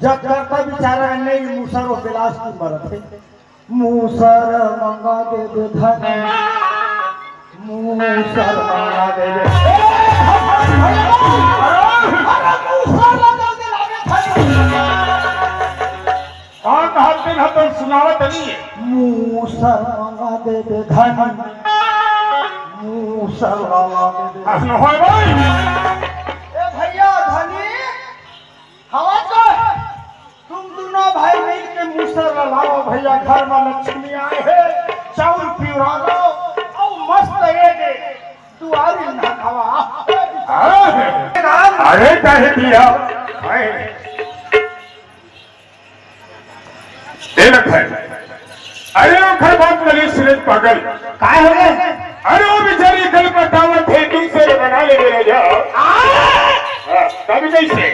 जब करता बेचारा नहीं मूसर और बिलास की मरत है मूसर मंगा दे दे धन मूसर मंगा दे दे कहाँ कहा दिन तो सुनावत नहीं है मूसर मंगा दे दे धन मूसर मंगा दे दे भाई भैया धनी हवा तो तुम दोनों भाई मिल के मूसर लाओ भैया घर में लक्ष्मी आए है चावल पिउरा दो और मस्त ये दे दुआरी ना खावा अरे कहे दिया अरे वो घर बहुत लगे सूरज पागल काय हो गए अरे वो बेचारी कल बतावत थे दूसरे बना ले मेरा जाओ तभी कैसे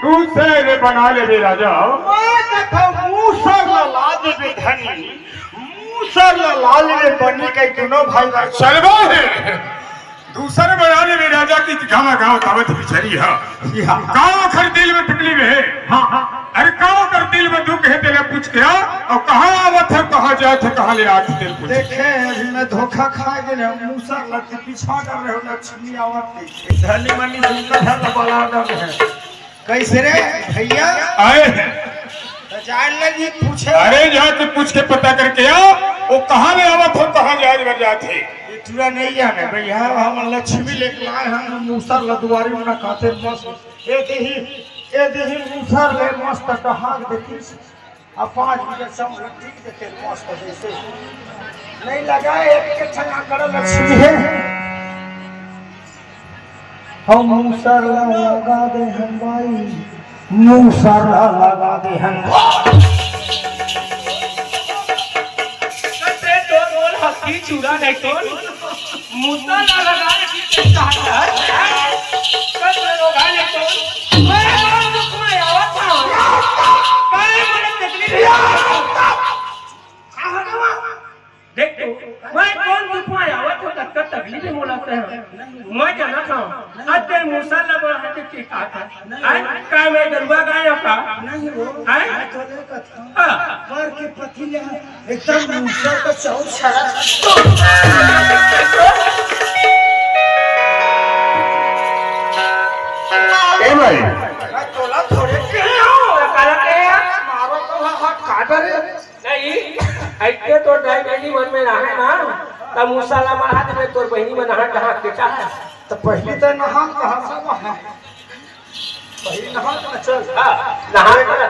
दूसरे बना ले मेरा जाओ मूसर लाल में धनी मूसर लाल में बनी के दोनों भाई चलवा है दूसरे बनाने में राजा की गाँव गाँव दावत बिचारी है गाँव खर दिल में तकलीफ है अरे गाँव कर दिल में दुख है तेरे पूछ के और कहाँ आवत है कहाँ जाए थे कहाँ ले आके दिल पूछ देखे अभी मैं धोखा खा गए मूसर लग पीछा कर रहे हो लक्ष्मी आवत धनी मनी सुंदर है बड़ा दम है कैसे रे भैया आए जान लगी पूछे अरे जाके पूछ के पता करके आओ वो कहाँ ले आवत हो कहाँ जाए मर जाते इतना नहीं जाने भैया हम लक्ष्मी लेके आए हम मूसर लदुआरी में खाते मस्त ए देही मूसर ले मस्त डहाक देती अब 5 मिनट सब ठीक देते मस्त जैसे नहीं लगा एक के छंगा कर लक्ष्मी है हम मूसर लगा दे हम भाई मूसर लगा दे हम हस्ती चूड़ा नहीं तो मुद्दा ना लगा की चाहता है कब लगा ले तो मैं दुख में आवत था काय મને तकलीफ देख तो मैं कौन दुख में आवत हो तक तकलीफ में बोलते हैं मैं जाना था आज मूसा लगा हाथ के का था काय मैं गरबा गाया का नहीं वो हां चले कथा पर के पति ले एकदम मूसर का चौर छड़ा ए भाई मैं तोला थोड़े के काला के मारो तो हाथ काट रे नहीं ऐसे तो डायबिटीज मन में रहा है ना तब मूसाला मार हाथ में तोर बहनी में नहा कहां के चाह तो पहले तो नहा कहां सब है पहले नहा के चल हां नहा कर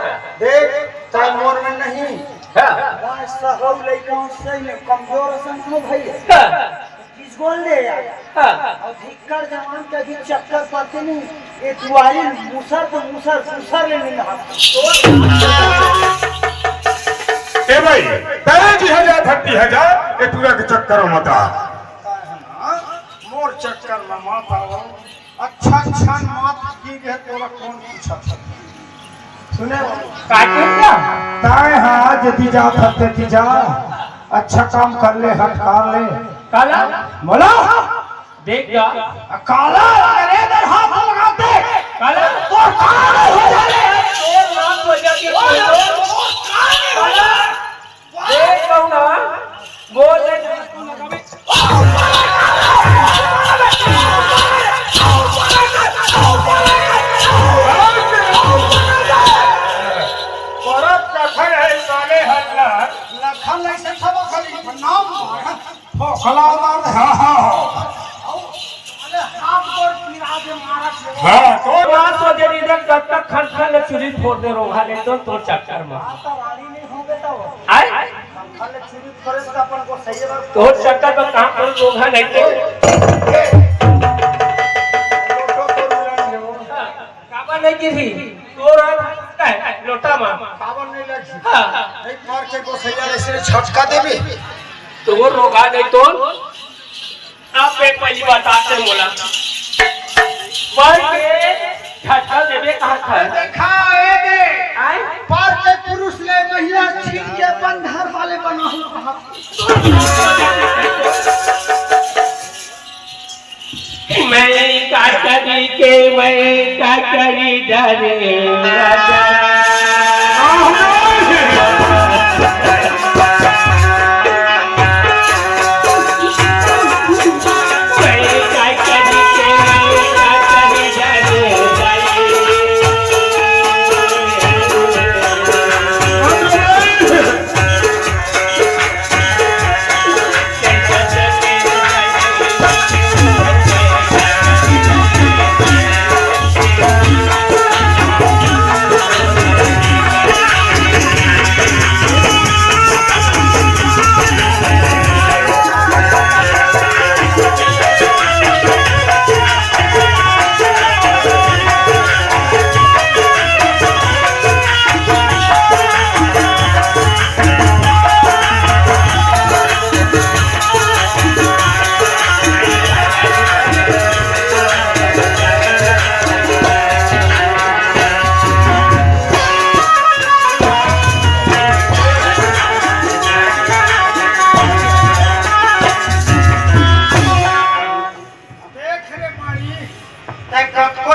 देख चाहे मोर में नहीं हां गाइस हो लइका सही में कमजोर सन हो भाई किस बोल दे यार हां और धिक्कर जवान के भी चक्कर पड़ते नहीं ये दुआरी मूसर तो मूसर ले नहीं नहा ए भाई तेरे जी हजार 30,000 ये पूरा के चक्कर मत आ मोर चक्कर में मत आओ अच्छा मत की है तोरा कौन पूछा सुने काटे क्या ताए हां जदी जा थकते जा अच्छा काम कर ले हट कर ले काला मोला देख जा काला करे इधर हाथ लगाते काला तो काला हो जाले तोर नाम हो जाके काला देख कहूंगा बोल दे तू लगावे औरत कथन है साले हल्ला लखन ऐसे सब खाली नाम फोखला मार हां हां अरे हाथ पर पिरा दे मारा हां तो बात हो जाए इधर कब तक खन चुरी फोड़ दे रोहा ले तो तोर चक्कर में तो वाली नहीं होगे तो आए खाली चुरी करे तो अपन को सही बात तोर चक्कर में कहां पर रोहा नहीं तो काबा नहीं की थी तोर लोटा में पावन नहीं लगी हां एक मार के को सही ऐसे छटका देबे तो वो रोगा नहीं तो आप एक पहली बात आते बोला पर के झटका देवे कहा था देखा ए दे आए पर के पुरुष ले महिला छीन के बंधर वाले बना हुआ मैं काट कर दी करी के मैं क्या करी डरे राजा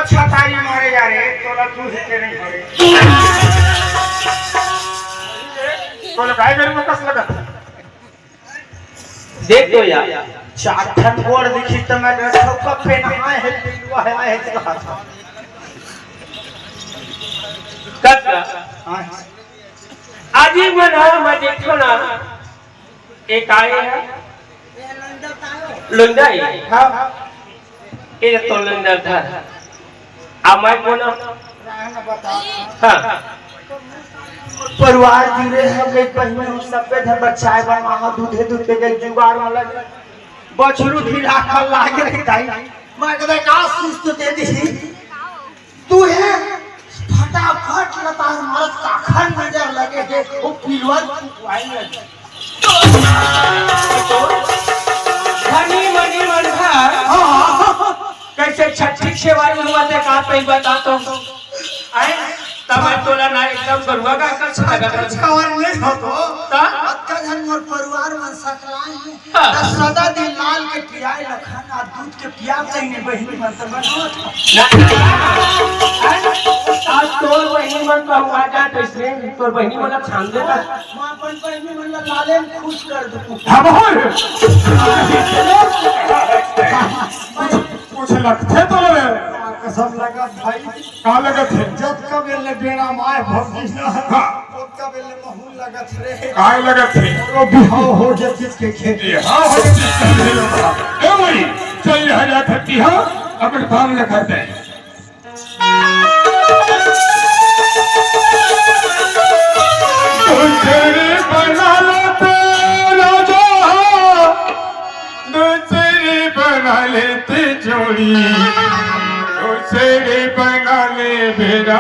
छताई मारे जा रे तोला तू हिते नहीं पड़े तो लगाए मेरे में कस लगा देख दो यार चाठन गोड़ दिखी तो मैं ठोका पे नहाए है पिलुआ है कहा था कब आज ही बना मैं देखो ना एक आए हैं लुंडा ही हां ये तो लुंडा था मैं कोना हाँ परिवार जुड़े हैं के बहन सब पे धर बच्चाए बनवा दूधे दूधे के जुगाड़ में लगे बछरू ढीला खा लागे रे दाई मैं कहते का सुस्त दे दी तू है फटाफट लता मरद का खन नजर लगे जे वो पिलवर आई लगे धनी मनी मन कैसे छठी सेवाई हुआ थे कहा पे बता तो आए तब तोला ना एकदम बरुआ का कछ लगा कवर नहीं हो तो ता अक्का धन मोर परिवार में सकलाए हैं सदा दिन लाल के पियाए लखाना दूध के पिया कहीं बहिनी मन तो बनो आज तोर बहिनी मन कहूंगा जा तो इसमें तोर बहिनी मन छान देगा मां अपन बहिनी मन लाले खुश कर दू हम हो कुछ लगते तो ले कसम लगा भाई का लगत है जब कब ले बेड़ा माय भगी ना हां तब कब ले महूल लगत रे काय लगत है वो बिहाव हो जे चीज के खेती हां हो ए भाई चल हजा खती हां अपन काम ले करते हैं दूसरे बना लेते राजा दूसरे बना लेते जोड़ी दूसरे बना ले बेरा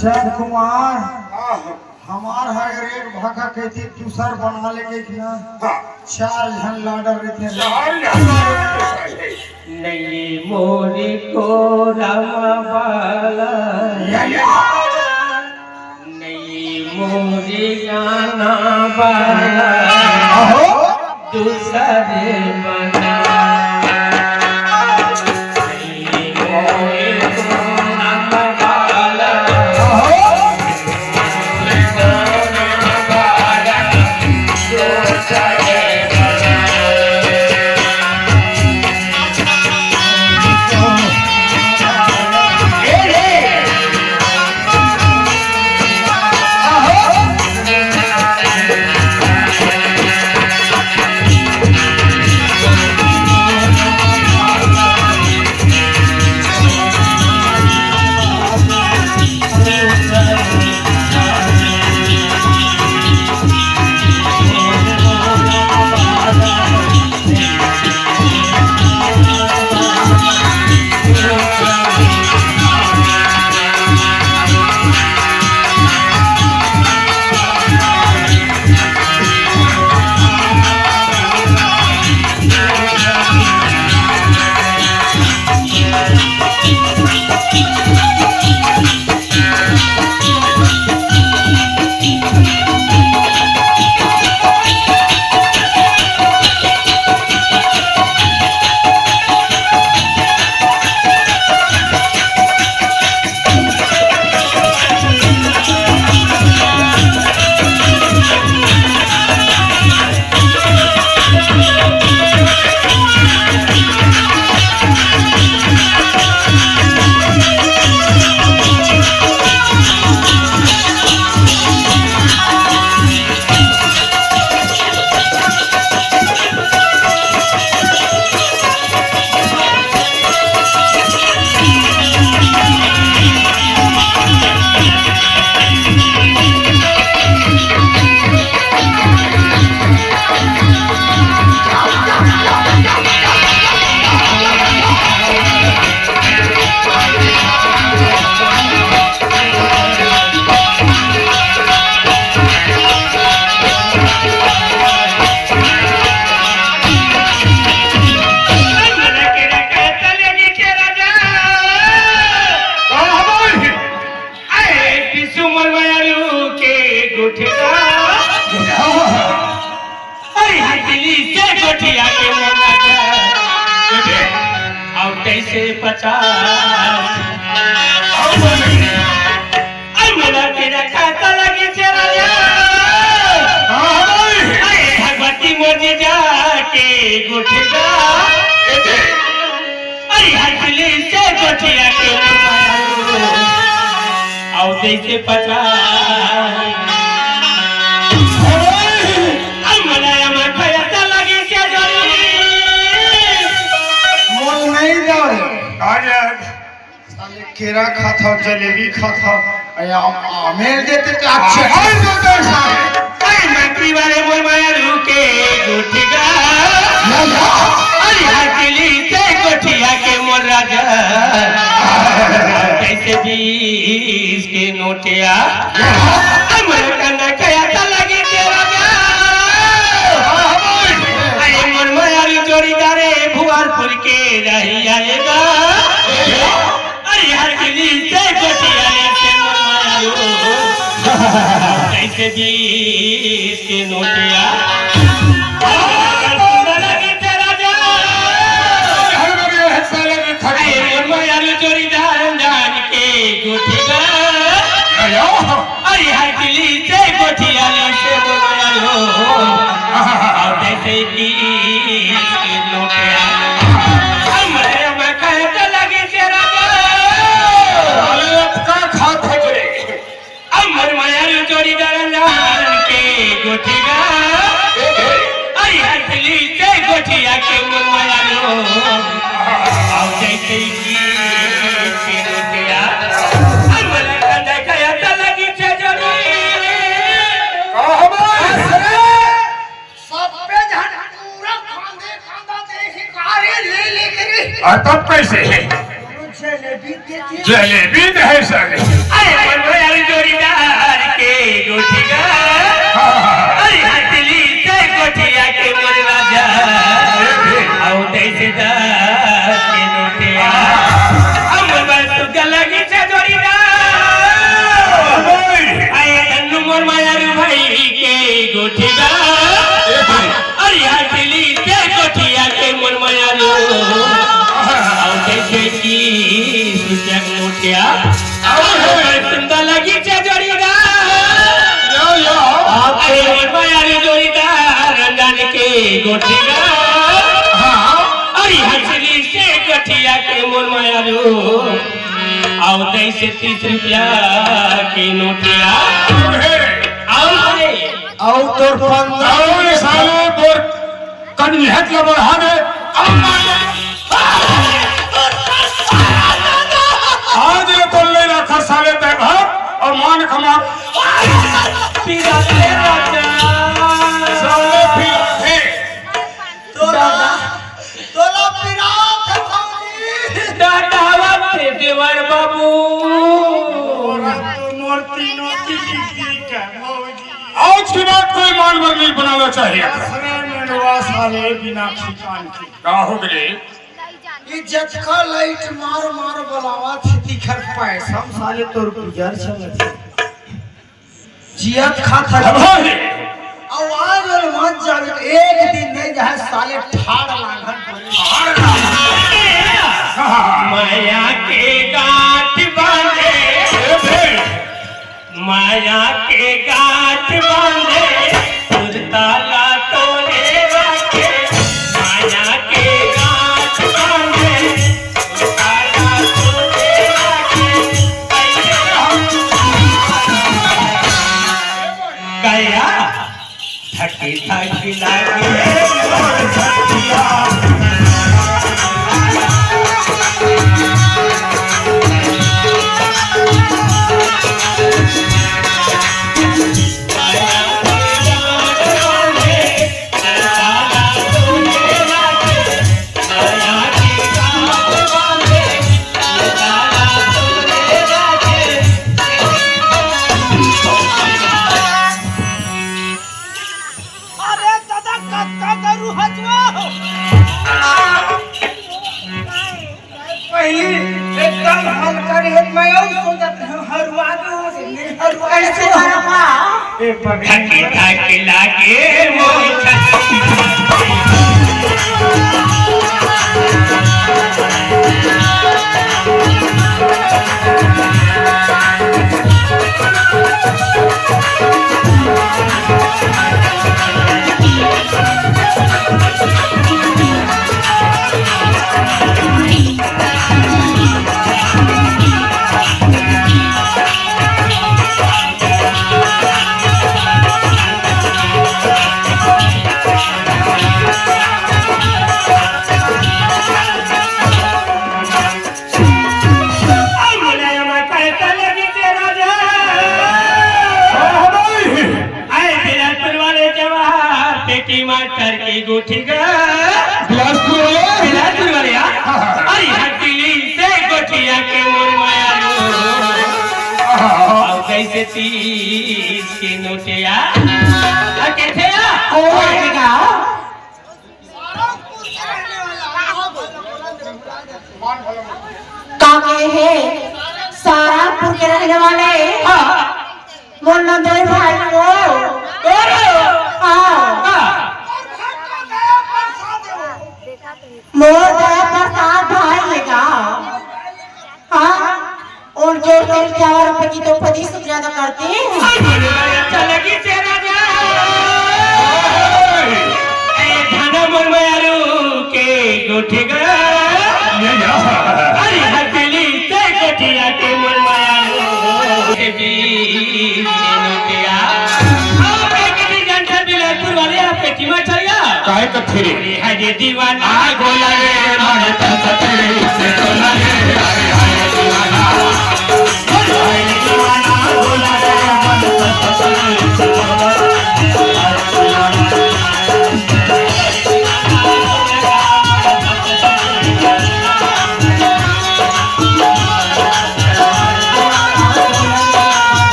चंद कुमार हमार हर एक भागा कहती दूसर बना लेके किया चार जन लाडर रहते नहीं मोरी को रामाबाला नहीं मोरी गाना बाला दूसरे बना नहीं मोरी को रामाबाला गुठगा अरे हटली से गोठिया के आओ जैसे पचा केरा खाता जलेबी खाता आमेर देते तो अच्छे मंत्री वाले मोर माया रुके गुठगा अरे हटली से गोठिया के मोर राजा कैसे 20 के नोटिया अमर करना कया था लगे तेरा अरे मोर माया जोड़ीदारे भुआरपुर के रही आएगा हटली से गोठिया से मोर माया कैसे 20 के नोटिया गोठिया के मुरमाया लो आओ जैसे की नोटिया अमर कंदा कया त लगी छे जरी सब पे झट पूरा खांदे खांदा देखी कारे ले करे तब कैसे है जलेबी है सर अरे मनोयार जोड़ीदार के गोठिया अरे हटली से गोठिया के मोर राजा आओ जैसे 10 के नोटिया अमर बस गलगी से जोड़ीदार आए तन्नू मोर मायारू भाई के गोठिया अरे हटली से गोठिया के मोर मायारू आओ जैसे की सुजग नोटिया सुंदर लगी छे जोड़ीदार अरे मोर मायारू जोड़ीदार रंजन के गोठिया अरे हटली से गोठिया के मोर मायारू आओ जैसे 30 रुपया की नोटिया आओ रे आओ तोर 15 सालों तोर कन्हत ल बढ़ाने आज ये तो ले रखा साले ते घर और मान खमा पीरा ले राजा साले फिर थे तोला पिरा खौजी दादावा ते देवर बाबू नोटी नोटी दी का मौजी आज की बात कोई मान मर नहीं बनाना चाहिए असरे मनवा साले बिना ठिकान की का हो गए इज्जत का लाइट मार मार बलावा थी खर पैसा साले तोर गुजर चलत जियत खाता भाई आवाज और मत जावे एक दिन नहीं जाए साले ठाड़ लागन माया के गांठ बांधे माया के गांठ बांधे ताला तोड़े रखे माया के गांठ बांधे ताला तोड़े रखे गया थकी थकी लागे एकदम हल्का रहे मैं सोचत हरवा ऐसे हरवा थकी थकी लागे मोछा गोठी गा बिलासपुर वाले बिलासपुर वाले अरे हथेली से गोठिया के मोर माया और कैसे 30 के नोटिया कैसे काके है सारापुर के रहने वाले बोलना दो भाई को मोर दया प्रसाद भाई लेगा हाँ उनके 4 रुपए की तो 25 रुपया ज्यादा करते चलेगी तेरा धाना मोर मारू के गोठी गा अरे हथेली से गोठिया के मोर मारू के 20 नोटिया घंटा बिलासपुर वाले पेटी में चलिया काय कथेरे हरे दीवाना गोला रे मारे तसरे से गोला रे हाय हाय दीवाना हाय दीवाना गोला रे मारे तसरे से गोला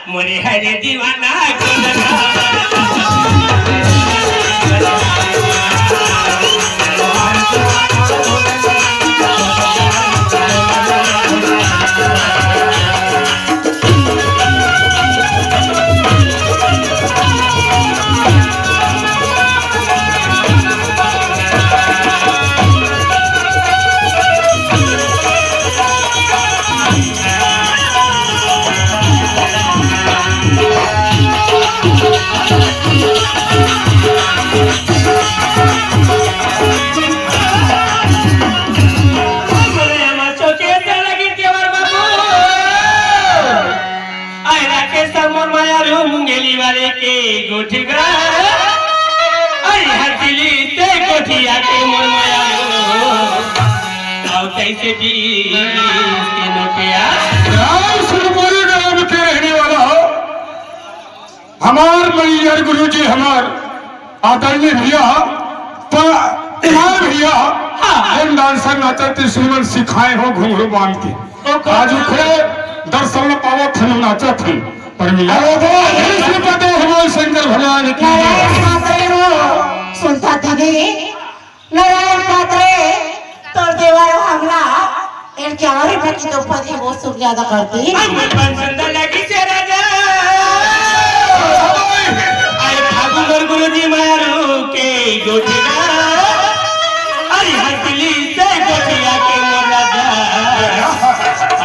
मोरे हरे दीवाना गोठी गा अरे हथेली से गोठिया के मोर माया और कैसे 20 के नोटिया सुरपुरी गांव के रहने वाला हमार मैयर गुरु जी हमार आदरणीय भैया भैया हम डांसर नाचते सुमन सिखाए हो घुंघरू बांध के आज उखड़े दर्शन में पावा थन नाचा थे पर मिला हमारे शंकर भगवान की सुनता दीदी नारायण पात्रे तो देवारो हमला इन 4 रुपए की तो 25 रुपया ज्यादा करती लगी से राजा आई ठाकुर गुरुजी मारू के गोठी गा अरे हथेली से गोठिया के मोर राजा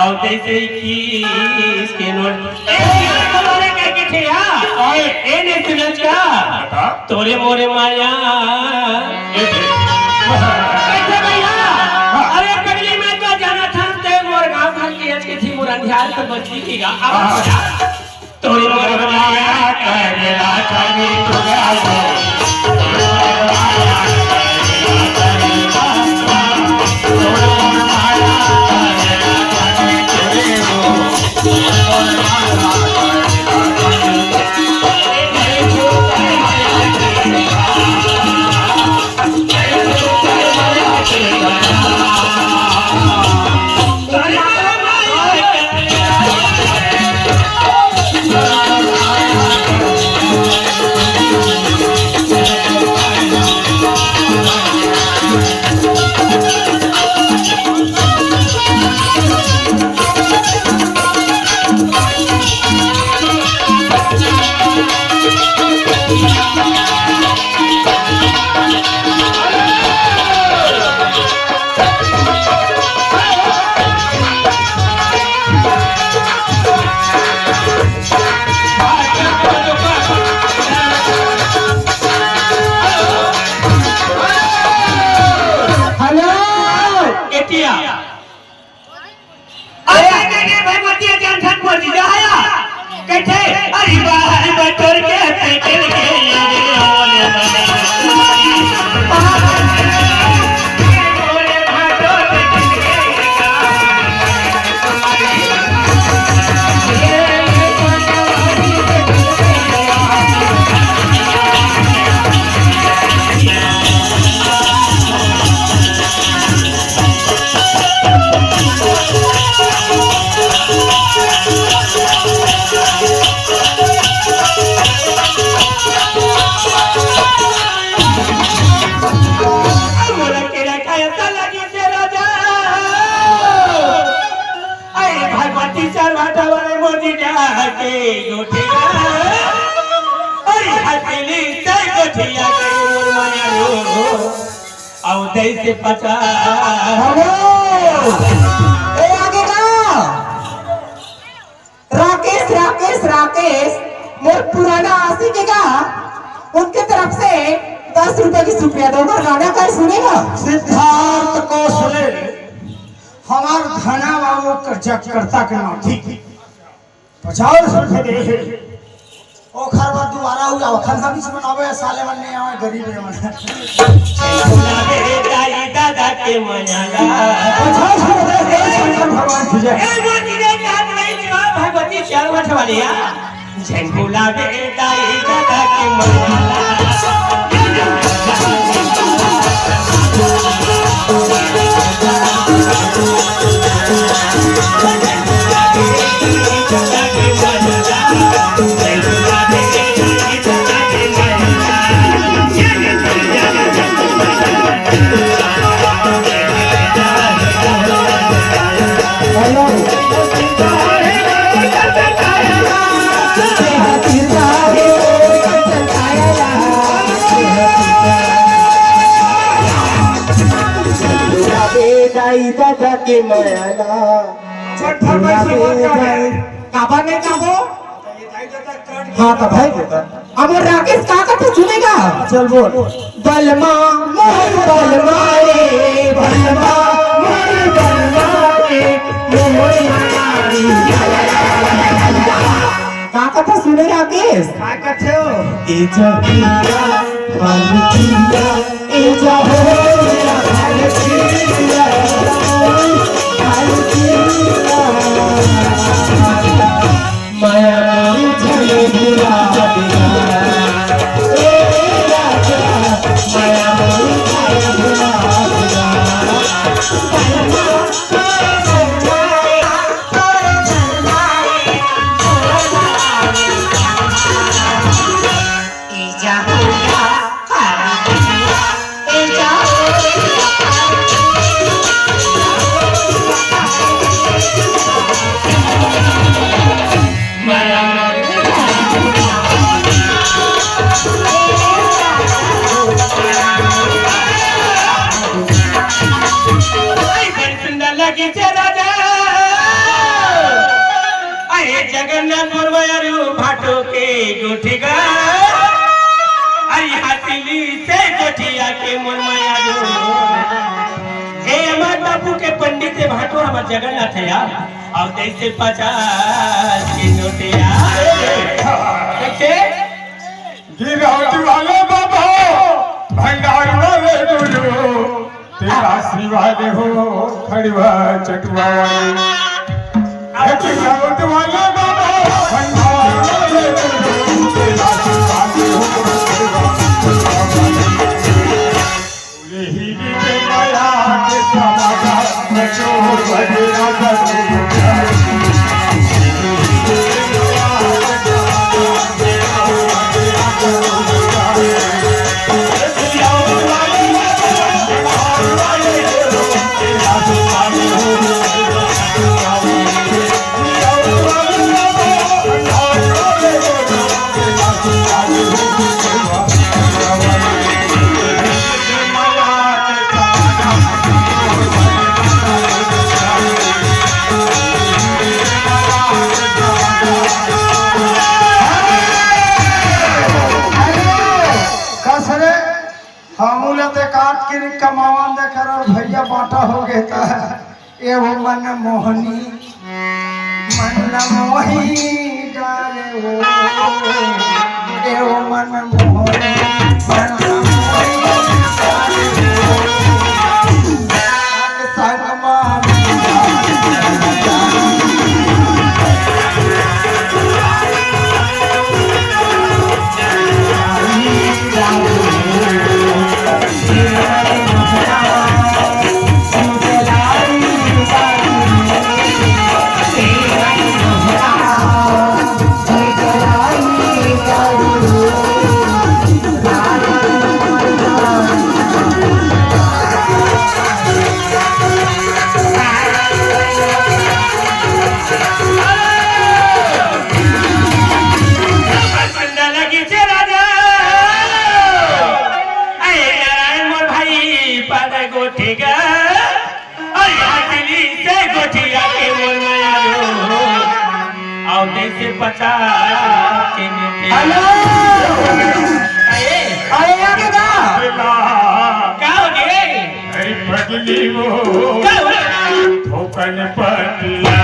और कैसे 21 के नोट तोरे मोरे माया भैया अरे पगली में तो जाना था ते मोर गांव खान की एज के थी मोर अंधियार पर बचती थी गा तोरे मोरे माया करेला कभी दई से 50। ए आगे का राकेश राकेश राकेश मोर पुराना आशिक है का उनके तरफ से 10 रुपए की शुक्रिया दो गाना का सुनेगा। सिद्धार्थ कौशले हमार धना बाबू कर्ता के नाम ठीक 50 रुपए दे ओखर बाद दोबारा हुआ ओखर हम से बनावे साले मन नहीं आवे गरीब है मन दाई दादा के मनाला 50 रुपए दे शंकर भगवान तुझे ए मोती रे कान नहीं जो भगवती चार मठ वालिया झंगुला बे दाई दादा के मनाला दादा के मयाला काबा नहीं काबो हाँ तो भाई अब राकेश का तो सुनेगा। चल बोल बलमा मोर बलमा रे बलमा मोर बलमा रे मोर नारी का तो सुने राकेश काय करते हो ए जबिया बालकिया ए जहोया बालकिया माया मुझे बुला दिया ए राजा माया मुझे बुला दिया जगन्नाथ भाटो के गोठीगा हाथीली से गोठिया के मुरमया हमार बापू के पंडित से भाटो हमार जगन्नाथ है यार और जैसे 50 की नोटिया गिरौती वाले बाबा भंडार वाले गुरु तेरा आशीर्वाद हो खड़वा चटवा गिरौती वाले बाबा भंडार वाले गुरु तेरा आशीर्वाद हो यही के माया के समागा चोर बजरा का कमावन देकर और भैया बांटा हो गए था ये वो मन मोहनी मन मोही डाले वो ये वो मन मोहनी मन मोही डाले वो संग Bye. बचा के लेके हेलो आए अरे आगे का क्या हो गए अरे पगली वो क्या हो गया ठोकन पतिया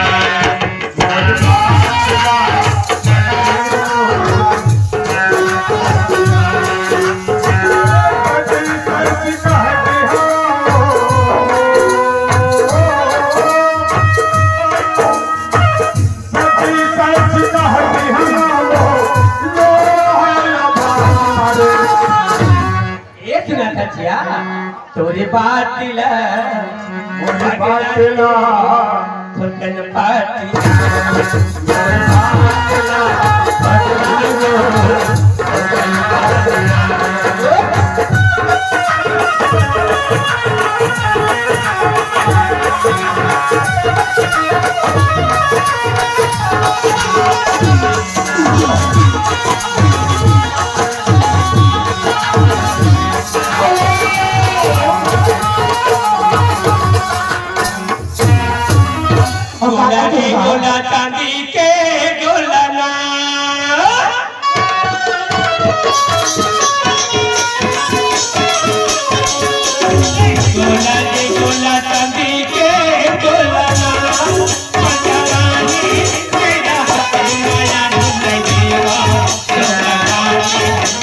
एक ना कचिया तोरे बातिल मोरे बातिल ठोकन गोला चांदी के गोलना गोला चांदी के गोलना पचारानी तेरा माया नहीं देवा गोलना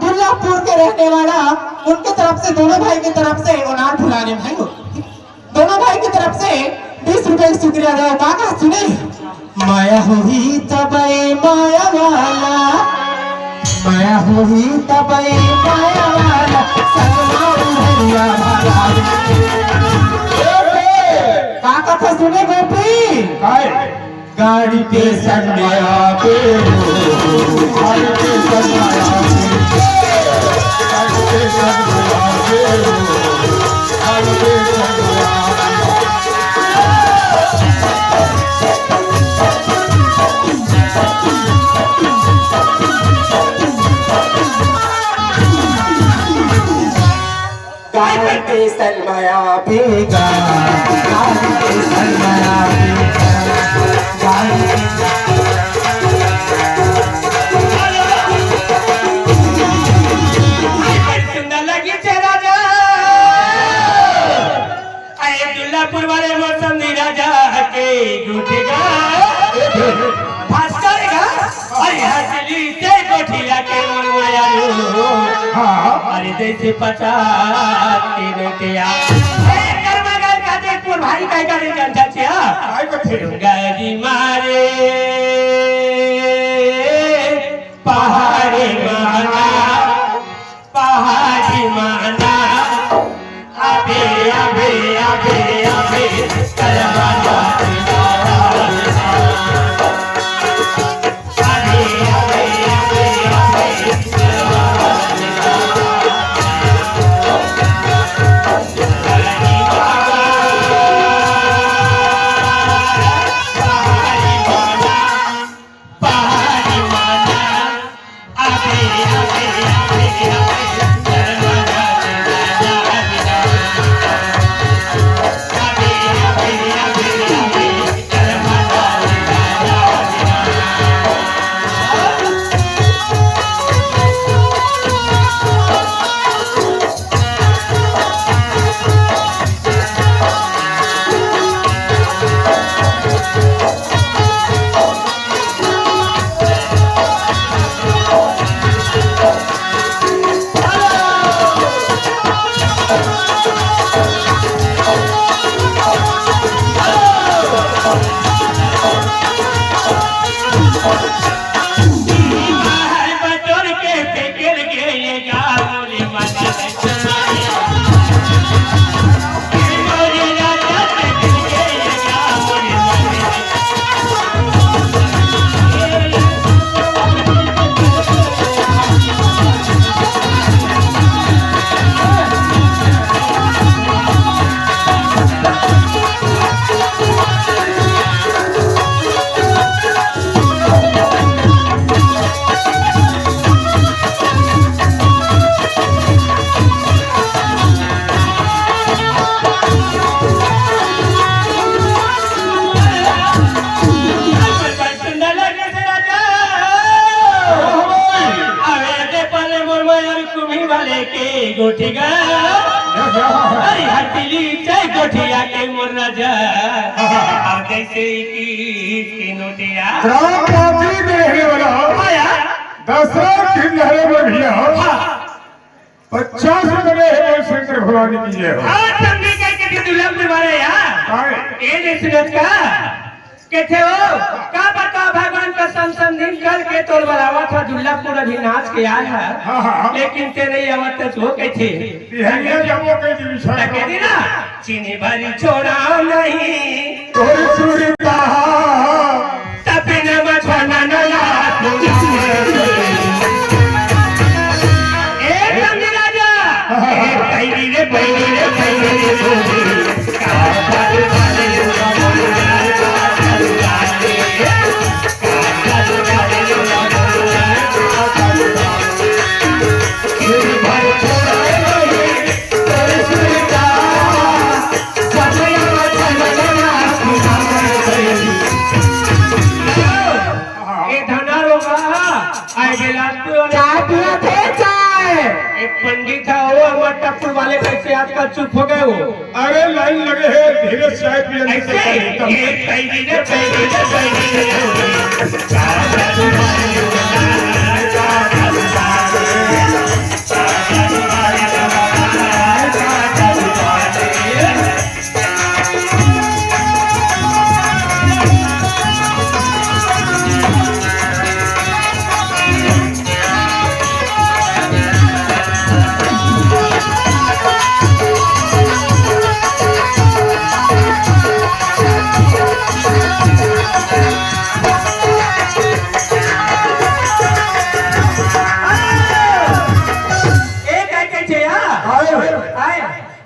दुर्गापुर के रहने वाला उनके तरफ से दोनों भाई की तरफ से उनार फुलाने भाई दोनों भाई की तरफ से 20 रुपए की शुक्रिया दो काका सुने माया हुई तबे माया वाला माया हुई तबे माया वाला सलमान भैया काका तो सुने गोपी गाड़ी पे सन्या पे गाड़ी पे सन्या गाड़ी पे सलमाया बेगा गाड़ी पे सलमाया बेगा गाड़ी सुंदर लगी तेरा जा आए दुल्लापुर वाले मौसम नी राजा के टूटेगा भास्कर का अरे हसली से कोठिया के मनवाया लो अरे देसी 50 के रुपया कर्मगल का देखपुर भाई काय करे जनता छिया गाड़ी मारे पहाड़ी माना पहाड़ी माना अबे अबे अबे अबे करवाना अबे अबे अबे अबे करवाना गोठी गा अरे हथेली चाय गोठिया के मोर राजा अब जैसे की नोटिया क्रांति देखने वाला आया दशरथ किन्नरे में भैया 50 रुपए है शंकर भगवान की जय हो। आज तंगी के दुर्लभ तुम्हारे यार ये निश्चित का कहते हो का बता भगवान का संसंधि करके तोर बरावा था दुर्लभपुर अभी नाच के आया है लेकिन तेरे अवत तक हो कहते बिहारिया जाओ कई दिवस कहते ना चीनी भरी छोड़ा नहीं तोरी सुरता तपे न मछना न ला ए तंगी राजा ए पैरी रे पंडित है वो टप्पू वाले कैसे आजकल चुप हो गए हो अरे लाइन लगे हैं धीरे चाय पिए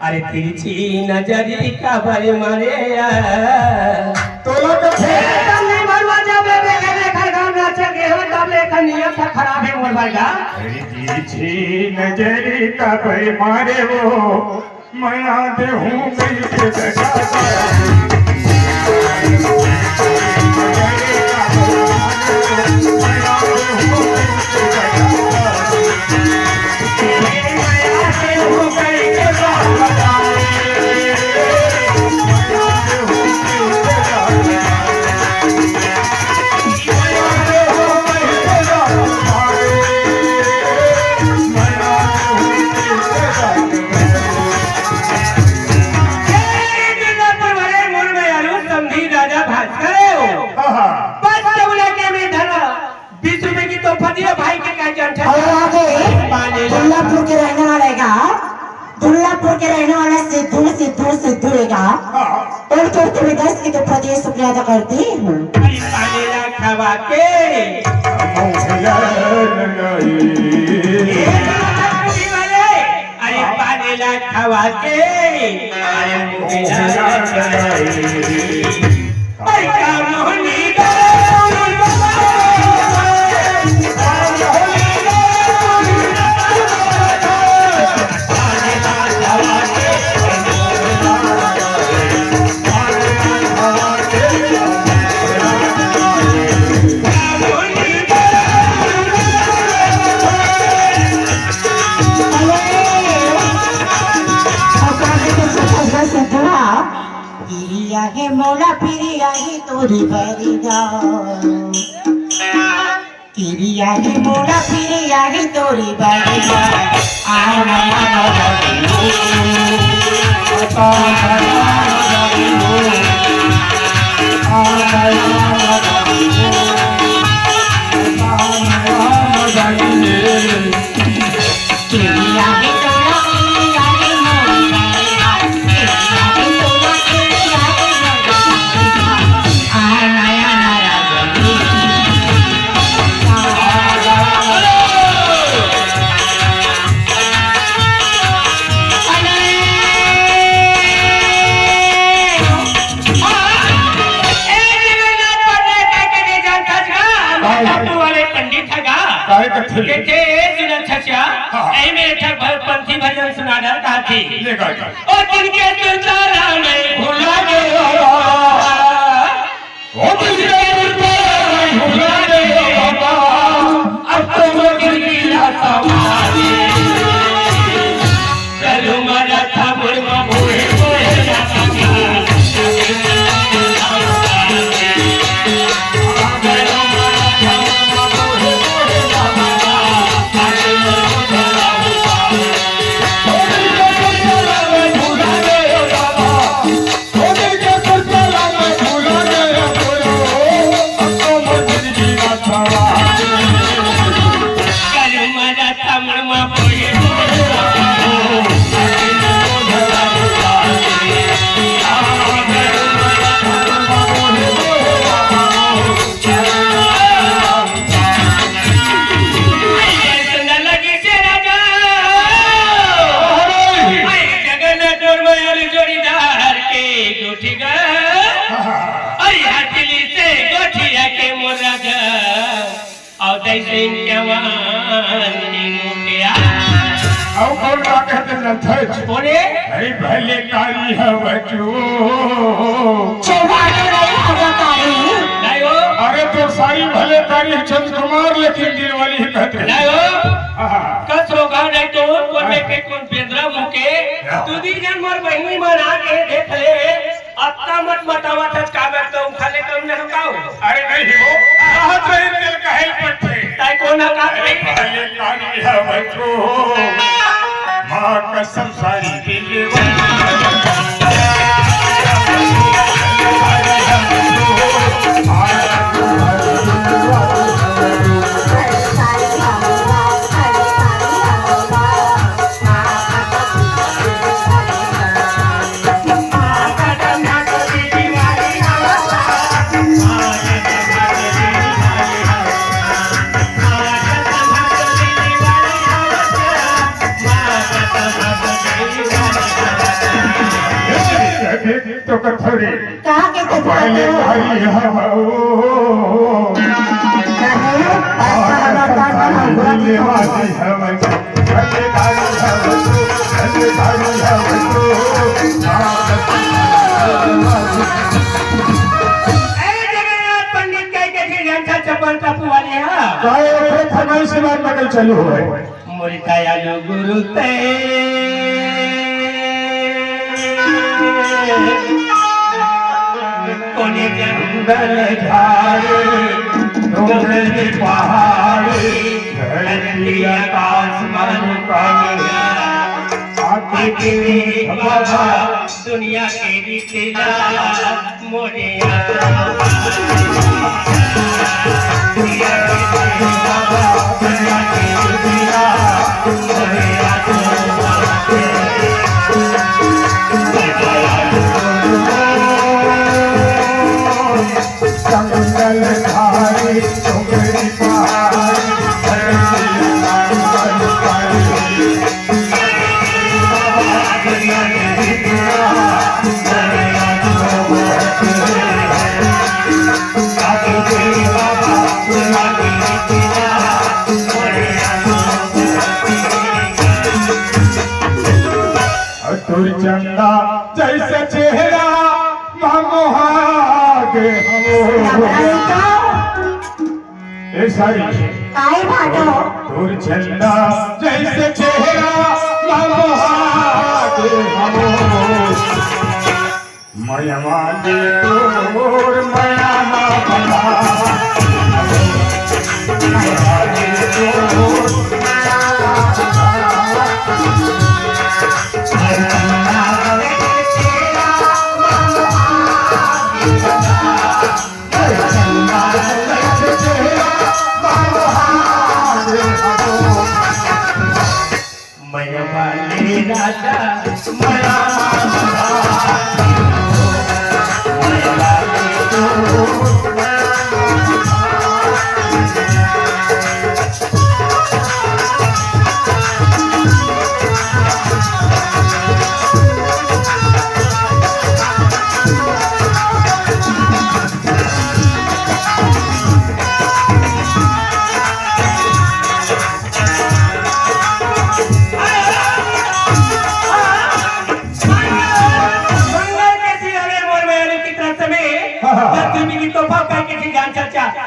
अरे तिरछी नजरी का भरे मारे तोला का नहीं मरवा जाबे बेगने खरगाम नाचे के हो तबले नियत खराब है मोर भाईगा छी नजरी का भाई मारे वो मैं आते हूँ कहीं पे बैठा दुर्लभपुर के रहने वाले का दुर्लभपुर के रहने वाला सिद्धू का और तो तुम्हें 10 की तो फतेह शुक्रिया अदा करती हूँ खवा के अरे पानी ला खवा के मोला पिरिया ही तोरी बरिया पिरिया ही मोला पिरिया ही तोरी बरिया पंथी भजन सुना था और जिनके संसारा में भूला अब तो अरे हथली से गोठिया के मोरा जा और दैसे जवानी मुटिया अब कौन का कहते जनता बोले अरे भले कारी है बचो चौबारे नहीं होगा कारी नहीं हो अरे तो सारी भले कारी है चंद कुमार लेकिन दिल वाली ही कहते हैं नहीं हो आहा। कस होगा नहीं तो कौन के कौन पेंद्रा मुके तू दी जन मोर बहनी मना के देख ले अत्ता मत मतावा था का मैं तो उठा ले कम न काओ अरे नहीं हो राहत रही दिल का हेल पट्टे ताई कौन का अरे भले कारी है बचो माँ कसम सारी दिल तो कथोरी कहाँ के कुछ पहले करते हो भाई हम दिल वाली हम भले भाई हम भले भाई हम ए जगन्नाथ पंडित कह के फिर घंटा चप्पल टपू वाली हां काय ओकरे फरमाइश से बात नकल चालू है मोरी दयालु गुरु ते कोने जंगल झाड़े डोंगर पहाड़ धरती आकाश मन कमिया आके के बाबा दुनिया के रीतिला मोरे जंगल धारे डोंगरी पहाड़ धरती आकाश मन तुर चंदा जैसे चेहरा मनोहागे ए सारी काय भाटो तुर चंदा जैसे चेहरा मनोहागे मयमा दे तोर मयमा बना मयमा दे तोर मयवाले राजा मया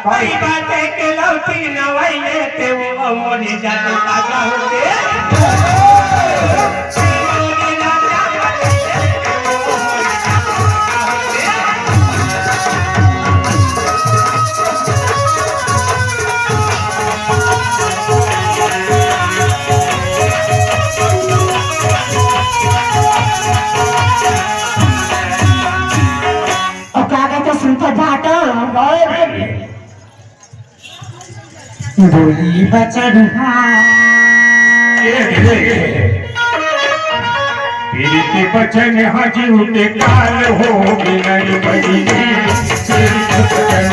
कोई बात है कि लौटी न वही ते वो मोरे जाते ताजा होते बोली बचन पीरित बचन हाजी उठे काल हो बिनर बजी पीरित बचन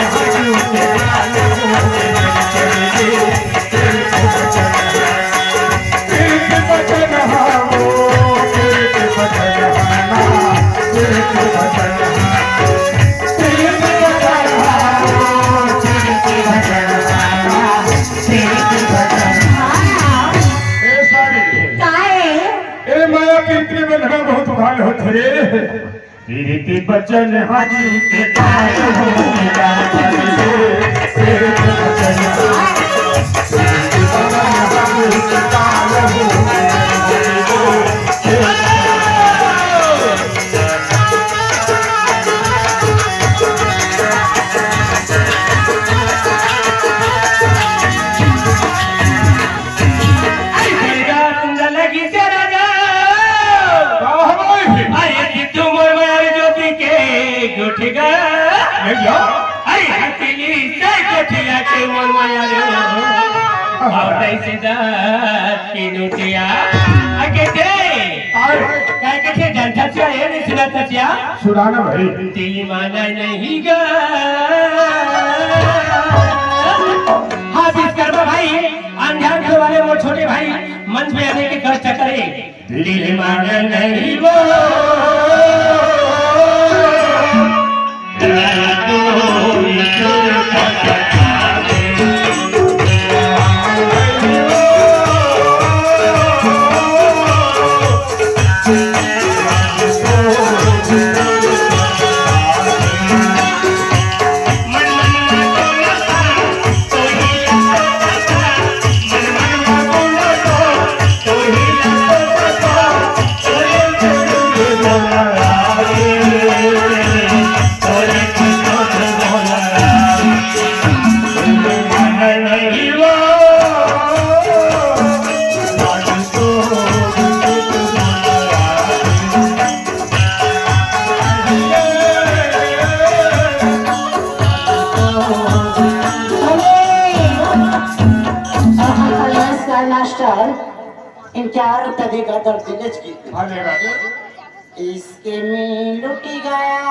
हाजी उठे काल हो पीरित बचन हाओ पीरित बचन हाना बहुत उघाल होते रे रीति बचन हाजी के तार हो मेरा सुराना भाई दिल माना नहीं गा हाँ विश्वकर्मा भाई अनजान के वाले वो छोटे भाई मंच में आने के कष्ट करे दिल माना नहीं वो इनकार तभी का दर्द दिलच की इसके में लुटी गया